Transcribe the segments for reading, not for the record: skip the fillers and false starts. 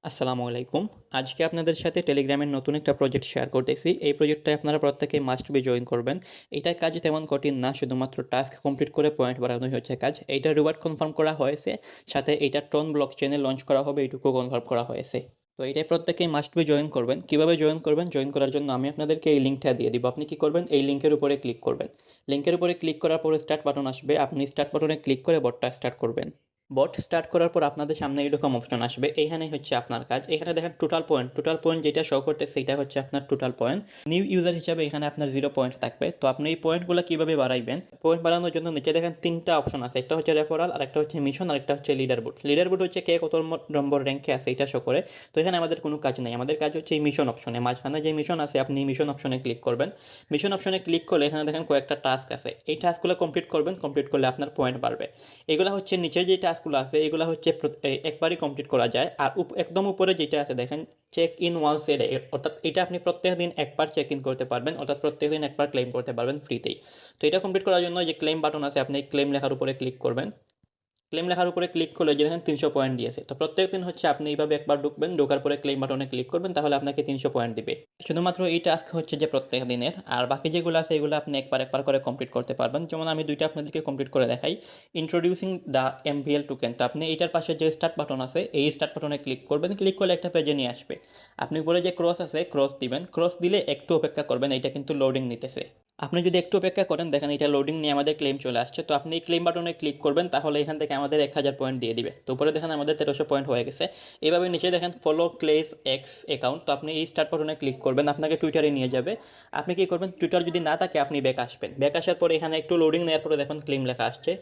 আসসালামু আলাইকুম। আজকে আপনাদের সাথে টেলিগ্রামের নতুন একটা প্রজেক্ট শেয়ার করতেছি। এই প্রজেক্টটায় আপনারা প্রত্যেকেই মাস্ট বি জয়েন করবেন। এইটার কাজ তেমন কঠিন না, শুধুমাত্র টাস্ক কমপ্লিট করে পয়েন্ট বাড়ানোই হচ্ছে কাজ। এইটার রিওয়ার্ড কনফার্ম করা হয়েছে, সাথে এইটা ট্রন ব্লকচেইনে লঞ্চ করা হবে, এইটুকু কনফার্ম করা হয়েছে। তো এইটাই প্রত্যেকেই মাস্ট বি জয়েন করবেন। কীভাবে জয়েন করবেন? জয়েন করার জন্য আমি আপনাদেরকে এই লিঙ্কটা দিয়ে দিব। আপনি কী করবেন? এই লিঙ্কের উপরে ক্লিক করবেন। লিঙ্কের উপরে ক্লিক করার পরে স্টার্ট বাটন আসবে। আপনি স্টার্ট বাটনে ক্লিক করে বটটা স্টার্ট করবেন। বট স্টার্ট করার পর আপনাদের সামনে এরকম অপশন আসবে। এইখানেই হচ্ছে আপনার কাজ। এখানে দেখেন টোটাল পয়েন্ট যেটা শো করতে সেইটা হচ্ছে আপনার টোটাল পয়েন্ট। নিউ ইউজার হিসাবে এখানে আপনার 0 পয়েন্ট থাকবে। তো আপনি এই পয়েন্টগুলো কীভাবে বাড়াইবেন? পয়েন্ট বাড়ানোর জন্য নিচে দেখেন 3টা অপশন আছে। একটা হচ্ছে রেফারাল, আরেকটা হচ্ছে মিশন, আরেকটা হচ্ছে লিডার বোর্ড। লিডার বোর্ড হচ্ছে কে কত নম্বর র্যাঙ্কে আছে এটা শো করে। তো এখানে আমাদের কোনো কাজ নেই, আমাদের কাজ হচ্ছে এই মিশন অপশনে। মাঝখানে যে মিশন আছে আপনি মিশন অপশনে ক্লিক করবেন। মিশন অপশনে ক্লিক করলে এখানে দেখেন কয়েকটা টাস্ক আছে। এই টাস্কগুলো কমপ্লিট করবেন। কমপ্লিট করলে আপনার পয়েন্ট বাড়বে। এগুলো হচ্ছে নিচের যে টাস্কগুলো আছে এগুলো হচ্ছে একবারই কমপ্লিট করা যায়। আর একদম উপরে যেটা আছে দেখেন check in once a day, অর্থাৎ এটা আপনি প্রত্যেক দিন একবার চেক ইন করতে পারবেন, অর্থাৎ প্রত্যেক দিন একবার ক্লেম করতে পারবেন ফ্রিতেই। তো এটা কমপ্লিট করার জন্য যে ক্লেম বাটন আছে আপনি ক্লেম লেখার উপরে ক্লিক করবেন। ক্লেম লেখার উপরে ক্লিক করলে যে দেখেন 300 পয়েন্ট দিয়েছে। তো প্রত্যেক দিন হচ্ছে আপনি এইভাবে একবার ঢুকবেন, ঢোকার পরে ক্লেম বাটনে ক্লিক করবেন, তাহলে আপনাকে 300 পয়েন্ট দিবে। শুধুমাত্র এই টাস্ক হচ্ছে যে প্রত্যেক দিনের, আর বাকি যেগুলো আছে এগুলো আপনি একবার একবার করে কমপ্লিট করতে পারবেন। যেমন আমি দুইটা আপনাদেরকে কমপ্লিট করে দেখাই। ইন্ট্রোডিউসিং দ্য এমভিএল টোকেন, তো আপনি এইটার পাশে যে স্টার্ট বাটন আছে এই স্টার্ট বাটনে ক্লিক করবেন। ক্লিক করলে একটা পেজে নিয়ে আসবে। আপনি উপরে যে ক্রস আছে ক্রস দিবেন। ক্রস দিলে একটু অপেক্ষা করবেন, এইটা কিন্তু লোডিং নিতেছে। আপনি যদি একটু অপেক্ষা করেন দেখেন এটা লোডিং নিয়ে আমাদের ক্লেম চলে আসছে। তো আপনি এই ক্লেম বাটনে ক্লিক করবেন, তাহলে এখান থেকে আমাদের 1000 পয়েন্ট দিয়ে দিবে। তো উপরে দেখেন আমাদের 1300 পয়েন্ট হয়ে গেছে। এভাবে নিচে দেখেন ফলো ক্লেস এক্স অ্যাকাউন্ট, তো আপনি এই স্টার্ট বাটনে ক্লিক করবেন, আপনাকে টুইটারে নিয়ে যাবে। আপনি কি করবেন? টুইটার যদি না থাকে আপনি ব্যাক আসবেন। ব্যাক আসার পরে এখানে একটু লোডিং নেওয়ার পরে দেখুন ক্লেম লেখা আসছে।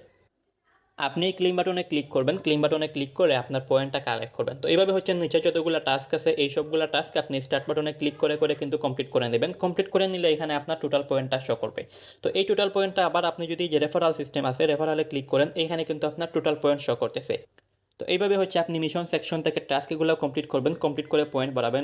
আপনি এই ক্লেম বাটনে ক্লিক করবেন। ক্লেম বাটনে ক্লিক করে আপনার পয়েন্টটা কালেক্ট করবেন। তো এইভাবে হচ্ছে নিচে যতগুলো টাস্ক আছে এই সবগুলো টাস্ক আপনি স্টার্ট বাটনে ক্লিক করে করে কিন্তু কমপ্লিট করে নেবেন। কমপ্লিট করে নিলে এখানে আপনার টোটাল পয়েন্টটা শো করবে। তো এই টোটাল পয়েন্টটা আবার আপনি যদি যে রেফারাল সিস্টেম আছে রেফারালে ক্লিক করেন, এখানে কিন্তু আপনার টোটাল পয়েন্ট শো করতেছে। তো এইভাবে হচ্ছে আপনি মিশন সেকশন থেকে টাস্কগুলো কমপ্লিট করবেন, কমপ্লিট করে পয়েন্ট বাড়াবেন।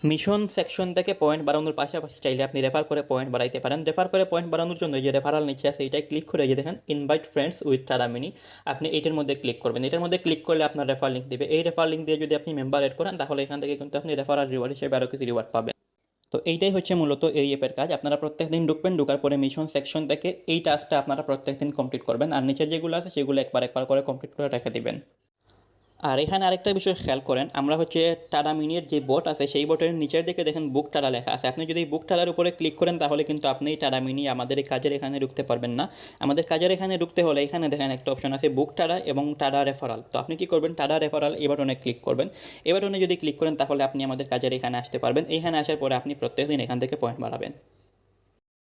মিশন সেকশন থেকে পয়েন্ট বাড়ানোর পাশাপাশি চাইলে আপনি রেফার করে পয়েন্ট বাড়াইতে পারেন। রেফার করে পয়েন্ট বাড়ানোর জন্য যে রেফারাল নিচে আছে এইটাই ক্লিক করে যে দেখেন ইনভাইট ফ্রেন্ডস উইথ টাডামিনি, আপনি এইটার মধ্যে ক্লিক করবেন। এটার মধ্যে ক্লিক করলে আপনার রেফার লিঙ্ক দেবে। এই রেফার লিঙ্ক দিয়ে যদি আপনি মেম্বার এড করেন তাহলে এখান থেকে কিন্তু আপনি রেফারাল রিওয়ার্ড হিসেবে আরও কিছু রিওয়ার্ড পাবেন। তো এইটাই হচ্ছে মূলত এই অ্যাপের কাজ। আপনারা প্রত্যেক দিন ঢুকবেন, ঢোকার পরে মিশন সেকশন থেকে এই টাস্কটা আপনারা প্রত্যেক দিন কমপ্লিট করবেন, আর নিচের যেগুলো আছে সেগুলো একবার একবার করে কমপ্লিট করে রেখে দিবেন। আর এখানে আরেকটা বিষয় খেয়াল করেন, আমরা হচ্ছে টাটা মিনির যে বট আছে সেই বটের নিচের দিকে দেখেন বুক টাটা লেখা আছে। আপনি যদি বুক টাটার উপরে ক্লিক করেন তাহলে কিন্তু আপনি টাটা মিনি আমাদের এই কাজের এখানে ঢুকতে পারবেন না। আমাদের কাজের এখানে ঢুকতে হলে এখানে দেখেন একটা অপশন আছে বুক টাটা এবং টাটা রেফারাল। তো আপনি কি করবেন? টাটা রেফারাল এই বাটনে ক্লিক করবেন। এই বাটনে যদি ক্লিক করেন তাহলে আপনি আমাদের কাজের এখানে আসতে পারবেন। এখানে আসার পরে আপনি প্রত্যেকদিন এখান থেকে পয়েন্ট বাড়াবেন।